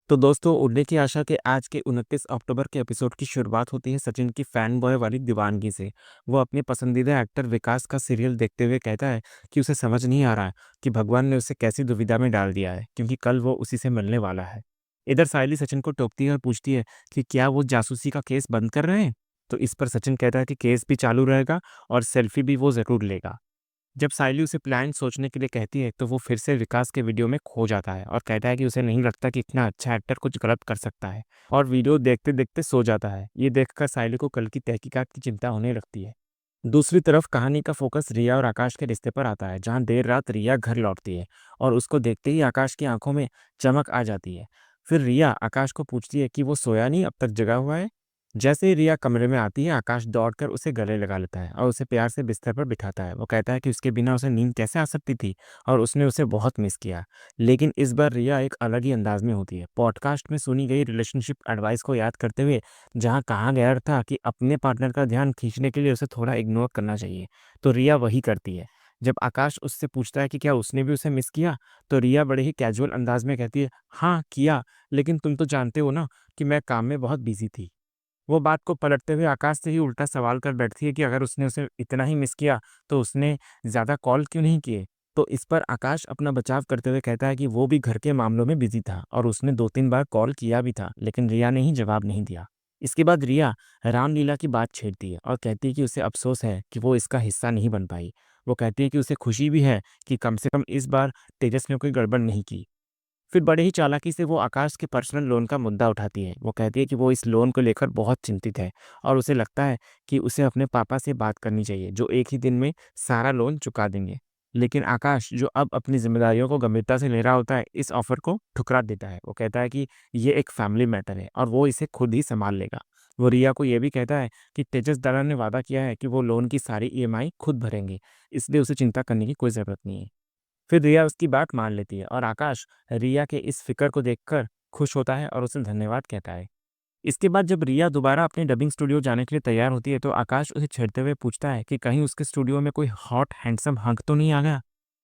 तो दोस्तों उड़ने की आशा के आज के 29 अक्टूबर के एपिसोड की शुरुआत होती है सचिन की फैन बॉय वाली दीवानगी से। वो अपने पसंदीदा एक्टर विकास का सीरियल देखते हुए कहता है कि उसे समझ नहीं आ रहा है कि भगवान ने उसे कैसी दुविधा में डाल दिया है, क्योंकि कल वो उसी से मिलने वाला है। इधर सायली सचिन को टोकती है और पूछती है कि क्या वो जासूसी का केस बंद कर रहे हैं। तो इस पर सचिन कहता है कि केस भी चालू रहेगा और सेल्फी भी वो जरूर लेगा। जब सायली उसे प्लान सोचने के लिए कहती है तो वो फिर से विकास के वीडियो में खो जाता है और कहता है कि उसे नहीं लगता कि इतना अच्छा एक्टर कुछ गलत कर सकता है, और वीडियो देखते देखते सो जाता है। ये देखकर सायली को कल की तहकीकात की चिंता होने लगती है। दूसरी तरफ कहानी का फोकस रिया और आकाश के रिश्ते पर आता है, जहां देर रात रिया घर लौटती है और उसको देखते ही आकाश की आंखों में चमक आ जाती है। फिर रिया आकाश को पूछती है कि वो सोया नहीं, अब तक जगा हुआ है। जैसे ही रिया कमरे में आती है, आकाश दौड़कर उसे गले लगा लेता है और उसे प्यार से बिस्तर पर बिठाता है। वो कहता है कि उसके बिना उसे नींद कैसे आ सकती थी और उसने उसे बहुत मिस किया। लेकिन इस बार रिया एक अलग ही अंदाज में होती है, पॉडकास्ट में सुनी गई रिलेशनशिप एडवाइस को याद करते हुए, जहाँ कहा गया था कि अपने पार्टनर का ध्यान खींचने के लिए उसे थोड़ा इग्नोर करना चाहिए, तो रिया वही करती है। जब आकाश उससे पूछता है कि क्या उसने भी उसे मिस किया, तो रिया बड़े ही कैजुअल अंदाज में कहती है, हाँ किया, लेकिन तुम तो जानते हो ना कि मैं काम में बहुत बिजी थी। वो बात को पलटते हुए आकाश से ही उल्टा सवाल कर बैठती है कि अगर उसने उसे इतना ही मिस किया तो उसने ज़्यादा कॉल क्यों नहीं किए। तो इस पर आकाश अपना बचाव करते हुए कहता है कि वो भी घर के मामलों में बिजी था और उसने 2-3 बार कॉल किया भी था, लेकिन रिया ने ही जवाब नहीं दिया। इसके बाद रिया रामलीला की बात छेड़ती है और कहती है कि उसे अफसोस है कि वो इसका हिस्सा नहीं बन पाई। वो कहती है कि उसे खुशी भी है कि कम से कम इस बार तेजस ने कोई गड़बड़ नहीं की। फिर बड़े ही चालाकी से वो आकाश के पर्सनल लोन का मुद्दा उठाती है। वो कहती है कि वो इस लोन को लेकर बहुत चिंतित है और उसे लगता है कि उसे अपने पापा से बात करनी चाहिए, जो एक ही दिन में सारा लोन चुका देंगे। लेकिन आकाश, जो अब अपनी जिम्मेदारियों को गंभीरता से ले रहा होता है, इस ऑफर को ठुकरा देता है। वो कहता है कि ये एक फैमिली मैटर है और वो इसे खुद ही संभाल लेगा। वो रिया को यह भी कहता है कि तेजस दारा ने वादा किया है कि वो लोन की सारी ईएमआई खुद भरेंगे, इसलिए उसे चिंता करने की कोई ज़रूरत नहीं है। फिर रिया उसकी बात मान लेती है और आकाश रिया के इस फिक्र को देखकर खुश होता है और उसे धन्यवाद कहता है। इसके बाद जब रिया दोबारा अपने डबिंग स्टूडियो जाने के लिए तैयार होती है, तो आकाश उसे छेड़ते हुए पूछता है कि कहीं उसके स्टूडियो में कोई हॉट हैंडसम हंक तो नहीं आ गया।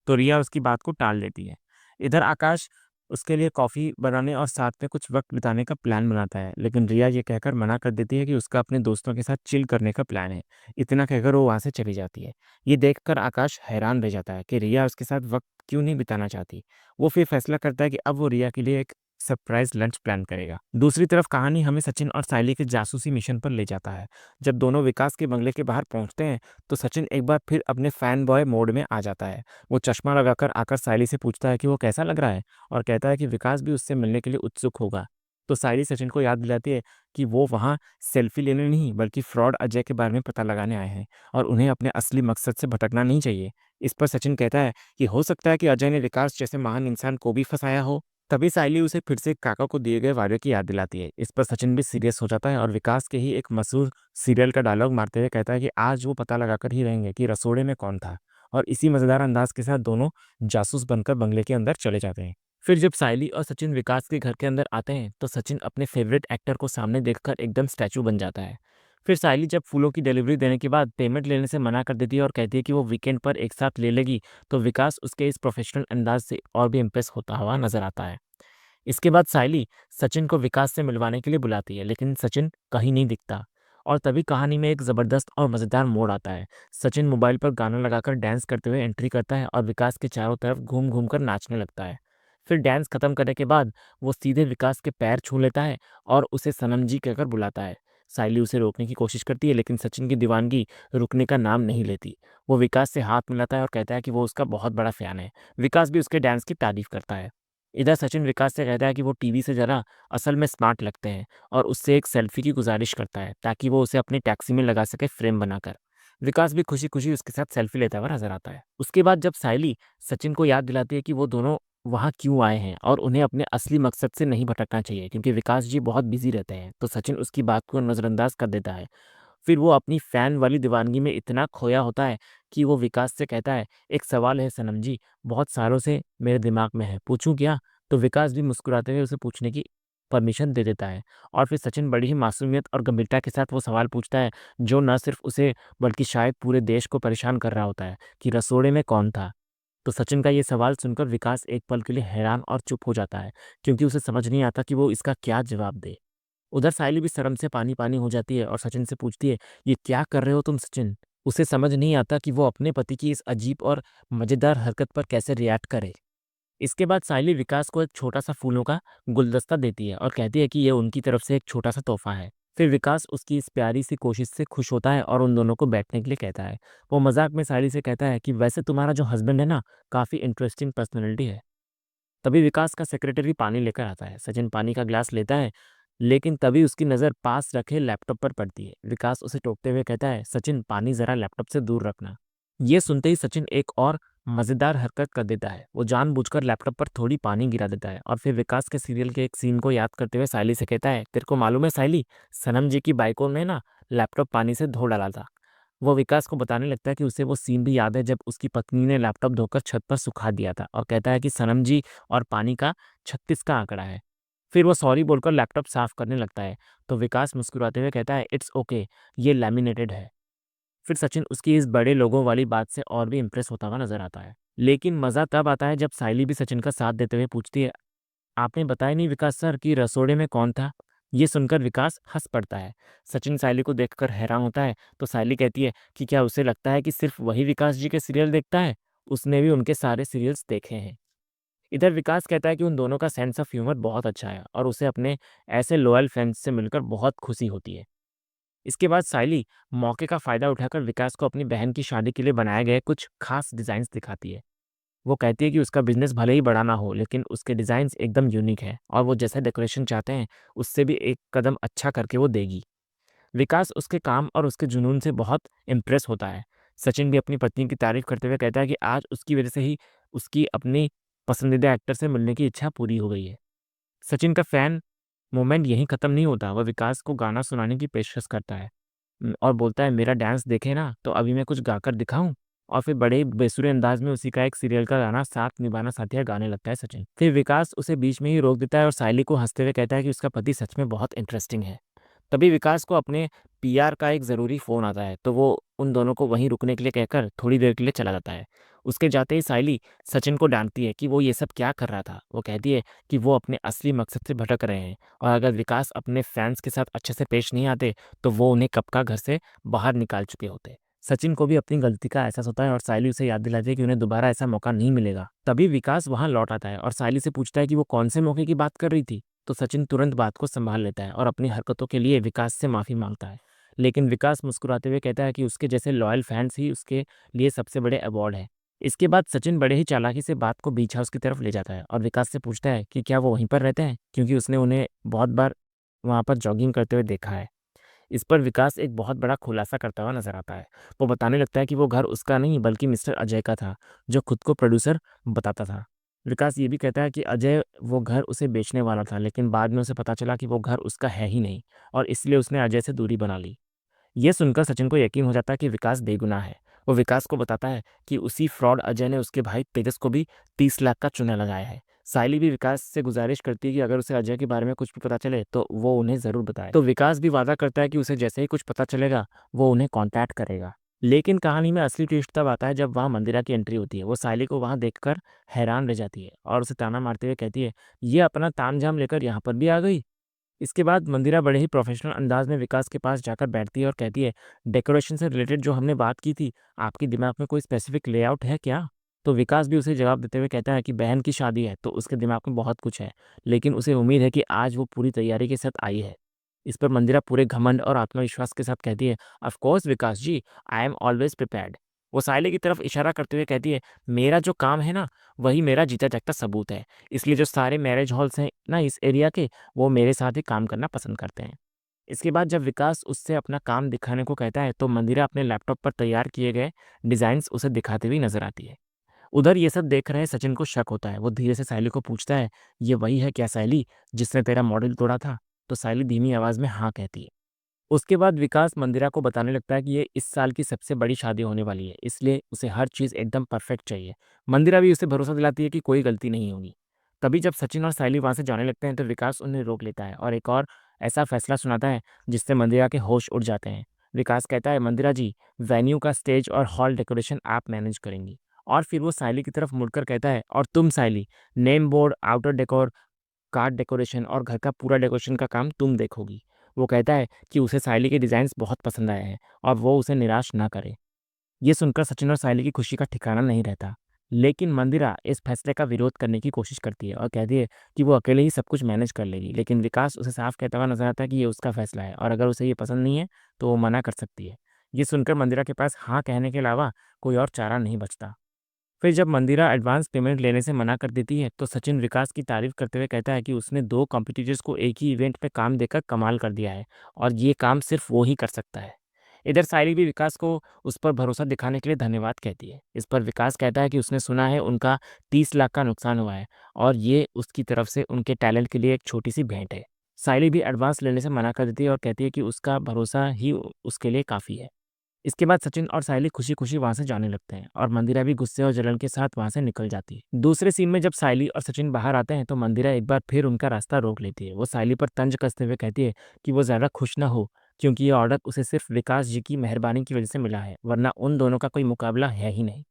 तो रिया उसकी बात को टाल देती है। इधर आकाश उसके लिए कॉफ़ी बनाने और साथ में कुछ वक्त बिताने का प्लान बनाता है, लेकिन रिया ये कहकर मना कर देती है कि उसका अपने दोस्तों के साथ चिल करने का प्लान है। इतना कहकर वो वहाँ से चली जाती है। ये देखकर आकाश हैरान रह जाता है कि रिया उसके साथ वक्त क्यों नहीं बिताना चाहती। वो फिर फैसला करता है कि अब वो रिया के लिए एक सरप्राइज लंच प्लान करेगा। दूसरी तरफ कहानी हमें सचिन और सायली के जासूसी मिशन पर ले जाता है। जब दोनों विकास के बंगले के बाहर पहुंचते हैं, तो सचिन एक बार फिर अपने फैन बॉय मोड में आ जाता है। वो चश्मा लगाकर आकर सायली से पूछता है कि वो कैसा लग रहा है और कहता है कि विकास भी उससे मिलने के लिए उत्सुक होगा। तो सायली सचिन को याद दिलाती है कि वो वहाँ सेल्फी लेने नहीं, बल्कि फ्रॉड अजय के बारे में पता लगाने आए हैं और उन्हें अपने असली मकसद से भटकना नहीं चाहिए। इस पर सचिन कहता है कि हो सकता है कि अजय ने विकास जैसे महान इंसान को भी फंसाया हो। तभी सायली उसे फिर से काका को दिए गए वादे की याद दिलाती है। इस पर सचिन भी सीरियस हो जाता है और विकास के ही एक मशहूर सीरियल का डायलॉग मारते हुए कहता है कि आज वो पता लगाकर ही रहेंगे कि रसोड़े में कौन था। और इसी मजेदार अंदाज के साथ दोनों जासूस बनकर बंगले के अंदर चले जाते हैं। फिर जब सायली और सचिन विकास के घर के अंदर आते हैं, तो सचिन अपने फेवरेट एक्टर को सामने देखकर एकदम स्टैचू बन जाता है। फिर सायली जब फूलों की डिलीवरी देने के बाद पेमेंट लेने से मना कर देती है और कहती है कि वो वीकेंड पर एक साथ ले लेगी, तो विकास उसके इस प्रोफेशनल अंदाज से और भी इम्प्रेस होता हुआ नजर आता है। इसके बाद सायली सचिन को विकास से मिलवाने के लिए बुलाती है, लेकिन सचिन कहीं नहीं दिखता। और तभी कहानी में एक जबरदस्त और मजेदार मोड़ आता है। सचिन मोबाइल पर गाना लगाकर डांस करते हुए एंट्री करता है और विकास के चारों तरफ घूम घूम कर नाचने लगता है। फिर डांस खत्म करने के बाद वो सीधे विकास के पैर छू लेता है और उसे सनम जी कहकर बुलाता है। सायली उसे रोकने की कोशिश करती है, लेकिन सचिन की दीवानगी रुकने का नाम नहीं लेती। वो विकास से हाथ मिलाता है और कहता है कि वो उसका बहुत बड़ा फैन है। विकास भी उसके डांस की तारीफ करता है। इधर सचिन विकास से कहता है कि वो टीवी से जरा असल में स्मार्ट लगते हैं और उससे एक सेल्फी की गुजारिश करता है, ताकि वो उसे अपनी टैक्सी में लगा सके फ्रेम बनाकर। विकास भी खुशी खुशी उसके साथ सेल्फी लेता हुआ नजर आता है। उसके बाद जब सायली सचिन को याद दिलाती है कि वो दोनों वहाँ क्यों आए हैं और उन्हें अपने असली मकसद से नहीं भटकना चाहिए, क्योंकि विकास जी बहुत बिजी रहते हैं, तो सचिन उसकी बात को नजरअंदाज कर देता है। फिर वो अपनी फैन वाली दीवानगी में इतना खोया होता है कि वो विकास से कहता है, एक सवाल है सनम जी, बहुत सालों से मेरे दिमाग में है, पूछूं क्या? तो विकास भी मुस्कुराते हुए उसे पूछने की परमिशन दे देता है। और फिर सचिन बड़ी ही मासूमियत और गंभीरता के साथ वो सवाल पूछता है, जो न सिर्फ उसे बल्कि शायद पूरे देश को परेशान कर रहा होता है, कि रसोड़े में कौन था। तो सचिन का ये सवाल सुनकर विकास एक पल के लिए हैरान और चुप हो जाता है, क्योंकि उसे समझ नहीं आता कि वो इसका क्या जवाब दे। उधर सायली भी शर्म से पानी-पानी हो जाती है और सचिन से पूछती है, "ये क्या कर रहे हो तुम सचिन?" उसे समझ नहीं आता कि वो अपने पति की इस अजीब और मज़ेदार हरकत पर कैसे रिएक्ट करे। इसके बाद सायली विकास को एक छोटा-सा फूलों का गुलदस्ता देती है और कहती है कि ये उनकी तरफ से एक छोटा-सा तोहफ़ा है। फिर विकास उसकी इस प्यारी-सी कोशिश से खुश होता है और उन दोनों को बैठने के लिए कहता है। वो मज़ाक में सायली से कहता है कि वैसे तुम्हारा जो हस्बैंड है ना, काफ़ी इंटरेस्टिंग पर्सनैलिटी है। तभी विकास का सेक्रेटरी पानी लेकर आता है। सचिन पानी का ग्लास लेता है, लेकिन तभी उसकी नज़र पास रखे लैपटॉप पर पड़ती है। विकास उसे टोकते हुए कहता है, "सचिन, पानी ज़रा लैपटॉप से दूर रखना।" ये सुनते ही सचिन एक और मज़ेदार हरकत कर देता है। वो जानबूझकर लैपटॉप पर थोड़ी पानी गिरा देता है और फिर विकास के सीरियल के एक सीन को याद करते हुए सायली से कहता है, "तेरे को मालूम है सायली, सनम जी की बाइकों ने ना लैपटॉप पानी से धो डाला था।" वो विकास को बताने लगता है कि उसे वो सीन भी याद है जब उसकी पत्नी ने लैपटॉप धोकर छत पर सुखा दिया था और कहता है कि सनम जी और पानी का 36 का आंकड़ा है। फिर वो सॉरी बोलकर लैपटॉप साफ करने लगता है, तो विकास मुस्कुराते हुए कहता है, "इट्स ओके, ये लैमिनेटेड है।" फिर सचिन उसकी इस बड़े लोगों वाली बात से और भी इम्प्रेस होता हुआ नजर आता है। लेकिन मज़ा तब आता है जब सायली भी सचिन का साथ देते हुए पूछती है, "आपने बताया नहीं विकास सर कि रसोड़े में कौन था?" ये सुनकर विकास हंस पड़ता है। सचिन सायली को देखकर हैरान होता है, तो सायली कहती है कि क्या उसे लगता है कि सिर्फ वही विकास जी के सीरियल देखता है? उसने भी उनके सारे सीरियल्स देखे हैं। इधर विकास कहता है कि उन दोनों का सेंस ऑफ ह्यूमर बहुत अच्छा है और उसे अपने ऐसे लॉयल फ्रेंड्स से मिलकर बहुत खुशी होती है। इसके बाद सायली मौके का फ़ायदा उठाकर विकास को अपनी बहन की शादी के लिए बनाए गए कुछ खास डिज़ाइन्स दिखाती है। वो कहती है कि उसका बिज़नेस भले ही बड़ा ना हो, लेकिन उसके डिज़ाइन्स एकदम यूनिक हैं और वो जैसा डेकोरेशन चाहते हैं, उससे भी एक कदम अच्छा करके वो देगी। विकास उसके काम और उसके जुनून से बहुत इम्प्रेस होता है। सचिन भी अपनी पत्नी की तारीफ़ करते हुए कहता है कि आज उसकी वजह से ही उसकी अपनी पसंदीदा एक्टर से मिलने की इच्छा पूरी हो गई है। सचिन का फ़ैन मोमेंट यहीं ख़त्म नहीं होता, वह विकास को गाना सुनाने की पेशकश करता है। और बोलता है, "मेरा डांस देखे ना तो अभी मैं कुछ गाकर दिखाऊँ?" और फिर बड़े ही बेसुरे अंदाज में उसी का एक सीरियल का गाना साथ निभाना साथिया गाने लगता है सचिन। फिर विकास उसे बीच में ही रोक देता है और सायली को हँसते हुए कहता है कि उसका पति सच में बहुत इंटरेस्टिंग है। तभी विकास को अपने पीआर का एक ज़रूरी फ़ोन आता है, तो वो उन दोनों को वहीं रुकने के लिए कहकर थोड़ी देर के लिए चला जाता है। उसके जाते ही सायली सचिन को डाँटती है कि वो ये सब क्या कर रहा था। वो कहती है कि वो अपने असली मकसद से भटक रहे हैं और अगर विकास अपने फैन्स के साथ अच्छे से पेश नहीं आते, तो वो उन्हें कब का घर से बाहर निकाल चुके होते। सचिन को भी अपनी गलती का एहसास होता है और सायली उसे याद दिलाती है कि उन्हें दोबारा ऐसा मौका नहीं मिलेगा। तभी विकास वहाँ लौट आता है और सायली से पूछता है कि वो कौन से मौके की बात कर रही थी? तो सचिन तुरंत बात को संभाल लेता है और अपनी हरकतों के लिए विकास से माफ़ी मांगता है। लेकिन विकास मुस्कुराते हुए कहता है कि उसके जैसे लॉयल फैंस ही उसके लिए सबसे बड़े अवार्ड है। इसके बाद सचिन बड़े ही चालाकी से बात को बीच हाउस की तरफ ले जाता है और विकास से पूछता है कि क्या वो वहीं पर रहते हैं, क्योंकि उसने उन्हें बहुत बार वहाँ पर जॉगिंग करते हुए देखा है। इस पर विकास एक बहुत बड़ा खुलासा करता हुआ नजर आता है। वो बताने लगता है कि वो घर उसका नहीं बल्कि मिस्टर अजय का था, जो खुद को प्रोड्यूसर बताता था। विकास ये भी कहता है कि अजय वो घर उसे बेचने वाला था, लेकिन बाद में उसे पता चला कि वो घर उसका है ही नहीं और इसलिए उसने अजय से दूरी बना ली। ये सुनकर सचिन को यकीन हो जाता है कि विकास बेगुनाह है। वो विकास को बताता है कि उसी फ्रॉड अजय ने उसके भाई तेजस को भी 30 लाख का चूना लगाया है। सायली भी विकास से गुजारिश करती है कि अगर उसे अजय के बारे में कुछ भी पता चले तो वो उन्हें ज़रूर बताए। तो विकास भी वादा करता है कि उसे जैसे ही कुछ पता चलेगा, वो उन्हें कॉन्टैक्ट करेगा। लेकिन कहानी में असली ट्विस्ट तब आता है जब वहाँ मंदिरा की एंट्री होती है। वो सायली को वहाँ देखकर हैरान रह जाती है और उसे ताना मारते हुए कहती है, "ये अपना तामझाम लेकर यहाँ पर भी आ गई?" इसके बाद मंदिरा बड़े ही प्रोफेशनल अंदाज में विकास के पास जाकर बैठती है और कहती है, "डेकोरेशन से रिलेटेड जो हमने बात की थी, आपके दिमाग में कोई स्पेसिफिक लेआउट है क्या?" तो विकास भी उसे जवाब देते हुए कहता है कि बहन की शादी है तो उसके दिमाग में बहुत कुछ है, लेकिन उसे उम्मीद है कि आज वो पूरी तैयारी के साथ आई है। इस पर मंदिरा पूरे घमंड और आत्मविश्वास के साथ कहती है, "of course Vikas ji, I am always prepared." वो साइले की तरफ इशारा करते हुए कहती है, "मेरा जो काम है ना, वही मेरा जीता जागता सबूत है। इसलिए जो सारे मैरिज हॉल्स हैं ना इस एरिया के, वो मेरे साथ ही काम करना पसंद करते हैं।" इसके बाद जब विकास उससे अपना काम दिखाने को कहता है, तो मंदिरा अपने लैपटॉप पर तैयार किए गए डिज़ाइन्स उसे दिखाती हुई नज़र आती है। उधर ये सब देख रहे सचिन को शक होता है। वो धीरे से सायली को पूछता है, "ये वही है क्या सायली, जिसने तेरा मॉडल तोड़ा था?" तो सायली धीमी आवाज़ में हाँ कहती है। उसके बाद विकास मंदिरा को बताने लगता है कि ये इस साल की सबसे बड़ी शादी होने वाली है, इसलिए उसे हर चीज़ एकदम परफेक्ट चाहिए। मंदिरा भी उसे भरोसा दिलाती है कि कोई गलती नहीं होगी। तभी जब सचिन और सायली वहाँ से जाने लगते हैं, तो विकास उन्हें रोक लेता है और एक और ऐसा फैसला सुनाता है, जिससे मंदिरा के होश उड़ जाते हैं। विकास कहता है, "मंदिरा जी, वेन्यू का स्टेज और हॉल डेकोरेशन आप मैनेज करेंगी और फिर वो सायली की तरफ मुड़कर कहता है, और तुम Sayali, name board, outer decor, card decoration और घर का पूरा डेकोरेशन का काम तुम देखोगी। वो कहता है कि उसे सायली के डिज़ाइंस बहुत पसंद आए हैं और वो उसे निराश ना करे। ये सुनकर सचिन और सायली की खुशी का ठिकाना नहीं रहता। लेकिन मंदिरा इस फैसले का विरोध करने की कोशिश करती है और कहती है कि वो अकेले ही सब कुछ मैनेज कर लेगी, लेकिन विकास उसे साफ कहता हुआ नजर आता है कि ये उसका फैसला है और अगर उसे ये पसंद नहीं है तो वो मना कर सकती है। ये सुनकर मंदिरा के पास हाँ कहने के अलावा कोई और चारा नहीं बचता। फिर जब मंदिरा एडवांस पेमेंट लेने से मना कर देती है तो सचिन विकास की तारीफ करते हुए कहता है कि उसने दो कॉम्पिटिटर्स को एक ही इवेंट में काम देकर कमाल कर दिया है और ये काम सिर्फ वो ही कर सकता है। इधर सायली भी विकास को उस पर भरोसा दिखाने के लिए धन्यवाद कहती है। इस पर विकास कहता है कि उसने सुना है उनका 30 लाख का नुकसान हुआ है और ये उसकी तरफ से उनके टैलेंट के लिए एक छोटी सी भेंट है। सायली भी एडवांस लेने से मना कर देती है और कहती है कि उसका भरोसा ही उसके लिए काफ़ी है। इसके बाद सचिन और सायली खुशी-खुशी वहाँ से जाने लगते हैं और मंदिरा भी गुस्से और जलन के साथ वहाँ से निकल जाती है। दूसरे सीन में जब सायली और सचिन बाहर आते हैं तो मंदिरा एक बार फिर उनका रास्ता रोक लेती है। वो सायली पर तंज कसते हुए कहती है कि वो ज़्यादा खुश ना हो क्योंकि ये ऑर्डर उसे सिर्फ विकास जी की मेहरबानी की वजह से मिला है, वरना उन दोनों का कोई मुकाबला है ही नहीं।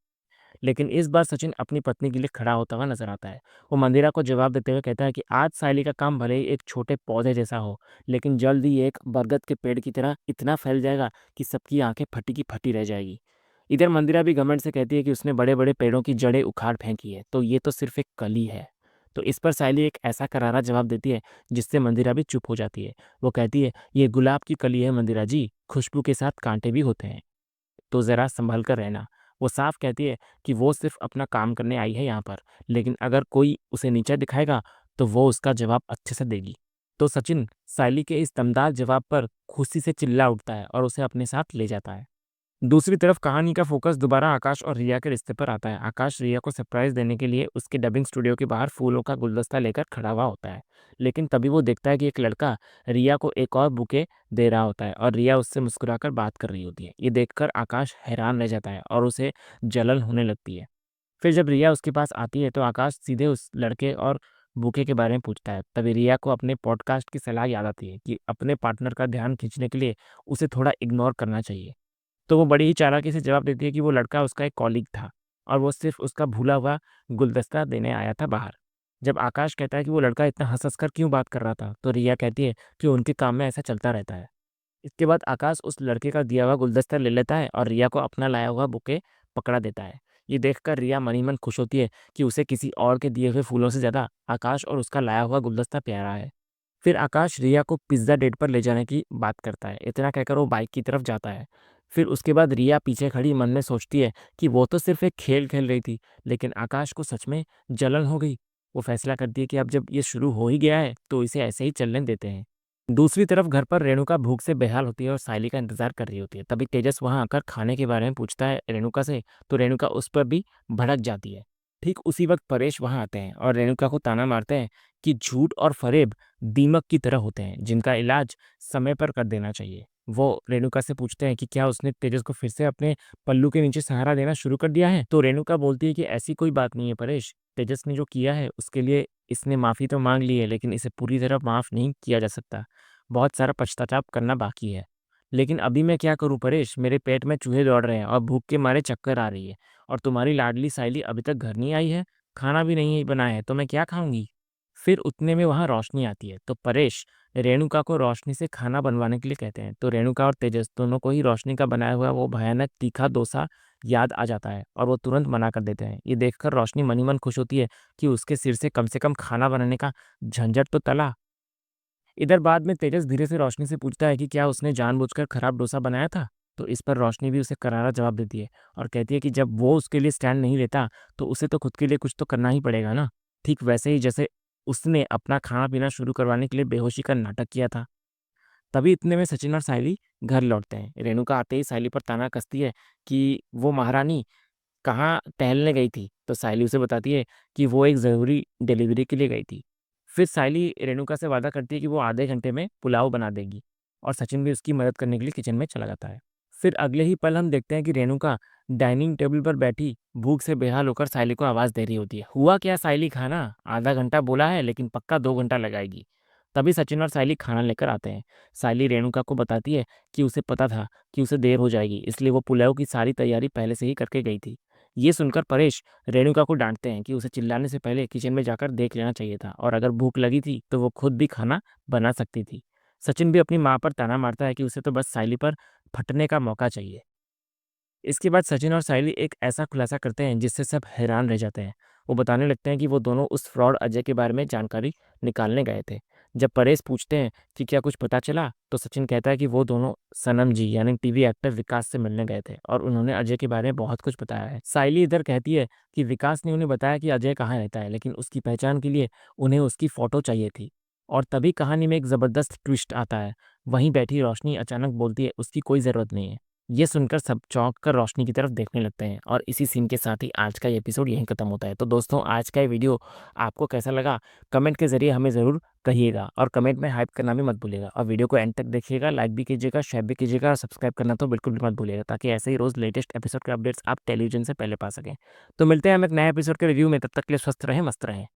लेकिन इस बार सचिन अपनी पत्नी के लिए खड़ा होता हुआ नजर आता है। वो मंदिरा को जवाब देते हुए कहता है कि आज सायली का काम भले ही एक छोटे पौधे जैसा हो, लेकिन जल्द ही एक बरगद के पेड़ की तरह इतना फैल जाएगा कि सबकी आंखें फटी की फटी रह जाएगी। इधर मंदिरा भी घमंड से कहती है कि उसने बड़े-बड़े पेड़ों की जड़ें उखाड़ फेंकी है, तो ये तो सिर्फ एक कली है। तो इस पर सायली एक ऐसा करारा जवाब देती है जिससे मंदिरा भी चुप हो जाती है। वो कहती है, ये गुलाब की कली है मंदिरा जी, खुशबू के साथ कांटे भी होते हैं। तो ज़रा सँभल कर रहना। वो साफ कहती है कि वो सिर्फ़ अपना काम करने आई है यहाँ पर, लेकिन अगर कोई उसे नीचा दिखाएगा, तो वो उसका जवाब अच्छे से देगी। तो सचिन सायली के इस दमदार जवाब पर खुशी से चिल्ला उठता है और उसे अपने साथ ले जाता है। दूसरी तरफ कहानी का फोकस दोबारा आकाश और रिया के रिश्ते पर आता है। आकाश रिया को सरप्राइज देने के लिए उसके डबिंग स्टूडियो के बाहर फूलों का गुलदस्ता लेकर खड़ा हुआ होता है। लेकिन तभी वो देखता है कि एक लड़का रिया को एक और बुके दे रहा होता है और रिया उससे मुस्कुराकर बात कर रही होती है। ये देखकर आकाश हैरान रह जाता है और उसे जलन होने लगती है। फिर जब रिया उसके पास आती है तो आकाश सीधे उस लड़के और बुके के बारे में पूछता है। तभी रिया को अपने पॉडकास्ट की सलाह याद आती है कि अपने पार्टनर का ध्यान खींचने के लिए उसे थोड़ा इग्नोर करना चाहिए। तो वो बड़ी ही चालाकी से जवाब देती है कि वो लड़का उसका एक कॉलीग था और वो सिर्फ उसका भूला हुआ गुलदस्ता देने आया था बाहर। जब आकाश कहता है कि वो लड़का इतना हंस-हंस कर क्यों बात कर रहा था, तो रिया कहती है कि उनके काम में ऐसा चलता रहता है। इसके बाद आकाश उस लड़के का दिया हुआ गुलदस्ता ले लेता है और रिया को अपना लाया हुआ बुके पकड़ा देता है। ये देखकर रिया मन ही मन खुश होती है कि उसे किसी और के दिए हुए फूलों से ज़्यादा आकाश और उसका लाया हुआ गुलदस्ता प्यारा है। फिर आकाश रिया को पिज़्ज़ा डेट पर ले जाने की बात करता है। इतना कहकर वो बाइक की तरफ जाता है। फिर उसके बाद रिया पीछे खड़ी मन में सोचती है कि वो तो सिर्फ एक खेल खेल रही थी, लेकिन आकाश को सच में जलन हो गई। वो फैसला करती है कि अब जब ये शुरू हो ही गया है, तो इसे ऐसे ही चलने देते हैं। दूसरी तरफ घर पर रेणुका भूख से बेहाल होती है और सायली का इंतजार कर रही होती है। तभी तेजस वहां आकर खाने के बारे में पूछता है रेणुका से, तो रेणुका उस पर भी भड़क जाती है। ठीक उसी वक्त परेश वहां आते हैं और रेणुका को ताना मारते हैं कि झूठ और फरेब दीमक की तरह होते हैं जिनका इलाज समय पर कर देना चाहिए। वो रेणुका से पूछते हैं कि क्या उसने तेजस को फिर से अपने पल्लू के नीचे सहारा देना शुरू कर दिया है। तो रेणुका बोलती है कि ऐसी कोई बात नहीं है परेश, तेजस ने जो किया है उसके लिए इसने माफ़ी तो मांग ली है, लेकिन इसे पूरी तरह माफ़ नहीं किया जा सकता। बहुत सारा पश्चाताप करना बाकी है। लेकिन अभी मैं क्या करूँ परेश, मेरे पेट में चूहे दौड़ रहे हैं और भूख के मारे चक्कर आ रही है और तुम्हारी लाडली सायली अभी तक घर नहीं आई है, खाना भी नहीं बनाया है, तो मैं क्या खाऊँगी? फिर उतने में वहाँ रोशनी आती है, तो परेश रेणुका को रोशनी से खाना बनवाने के लिए कहते हैं। तो रेणुका और तेजस दोनों को ही रोशनी का बनाया हुआ वो भयानक तीखा डोसा याद आ जाता है और वो तुरंत मना कर देते हैं। ये देखकर रोशनी मन ही मन खुश होती है कि उसके सिर से कम खाना बनाने का झंझट तो टला। इधर बाद में तेजस धीरे से रोशनी से पूछता है कि क्या उसने जानबूझकर खराब डोसा बनाया था? तो इस पर रोशनी भी उसे करारा जवाब देती है और कहती है कि जब वो उसके लिए स्टैंड नहीं लेता, तो उसे तो खुद के लिए कुछ तो करना ही पड़ेगा ना। ठीक वैसे ही जैसे उसने अपना खाना-पीना शुरू करवाने के लिए बेहोशी का नाटक किया था। तभी इतने में सचिन और सायली घर लौटते हैं। रेणुका आते ही सायली पर ताना कसती है कि वो महारानी कहाँ टहलने गई थी? तो सायली उसे बताती है कि वो एक ज़रूरी डिलीवरी के लिए गई थी। फिर सायली रेणुका से वादा करती है कि वो आधे घंटे में पुलाव बना देगी और सचिन भी उसकी मदद करने के लिए किचन में चला जाता है। फिर अगले ही पल हम देखते हैं कि रेणुका डाइनिंग टेबल पर बैठी भूख से बेहाल होकर सायली को आवाज़ दे रही होती है। हुआ क्या सायली खाना? आधा घंटा बोला है लेकिन पक्का 2 घंटा लगाएगी। तभी सचिन और सायली खाना लेकर आते हैं। सायली रेणुका को बताती है कि उसे पता था कि उसे देर हो जाएगी, इसलिए वो पुलाव की सारी तैयारी पहले से ही करके गई थी। ये सुनकर परेश रेणुका को डांटते हैं कि उसे चिल्लाने से पहले किचन में जाकर देख लेना चाहिए था और अगर भूख लगी थी तो वो खुद भी खाना बना सकती थी। सचिन भी अपनी माँ पर ताना मारता है कि उसे तो बस सायली पर फटने का मौका चाहिए। इसके बाद सचिन और सायली एक ऐसा खुलासा करते हैं जिससे सब हैरान रह जाते हैं। वो बताने लगते हैं कि वो दोनों उस फ्रॉड अजय के बारे में जानकारी निकालने गए थे। जब परेश पूछते हैं कि क्या कुछ पता चला, तो सचिन कहता है कि वो दोनों सनम जी यानी टीवी एक्टर विकास से मिलने गए थे और उन्होंने अजय के बारे में बहुत कुछ बताया है। सायली इधर कहती है कि विकास ने उन्हें बताया कि अजय कहाँ रहता है, लेकिन उसकी पहचान के लिए उन्हें उसकी फोटो चाहिए थी। और तभी कहानी में एक जबरदस्त ट्विस्ट आता है। वहीं बैठी रोशनी अचानक बोलती है उसकी कोई जरूरत नहीं है। ये सुनकर सब चौंक कर रोशनी की तरफ देखने लगते हैं और इसी सीन के साथ ही आज का ये एपिसोड यहीं खत्म होता है। तो दोस्तों, आज का ये वीडियो आपको कैसा लगा, कमेंट के जरिए हमें ज़रूर कहिएगा और कमेंट में हाइप करना भी मत भूलिएगा और वीडियो को एंड तक देखिएगा, लाइक भी कीजिएगा, शेयर भी कीजिएगा और सब्सक्राइब करना तो बिल्कुल भी मत भूलिएगा, ताकि ऐसे ही रोज़ लेटेस्ट एपिसोड के अपडेट्स आप टेलीविजन से पहले पा सकें। तो मिलते हैं हम एक नए एपिसोड के रिव्यू में, तब तक के लिए स्वस्थ रहें, मस्त रहें।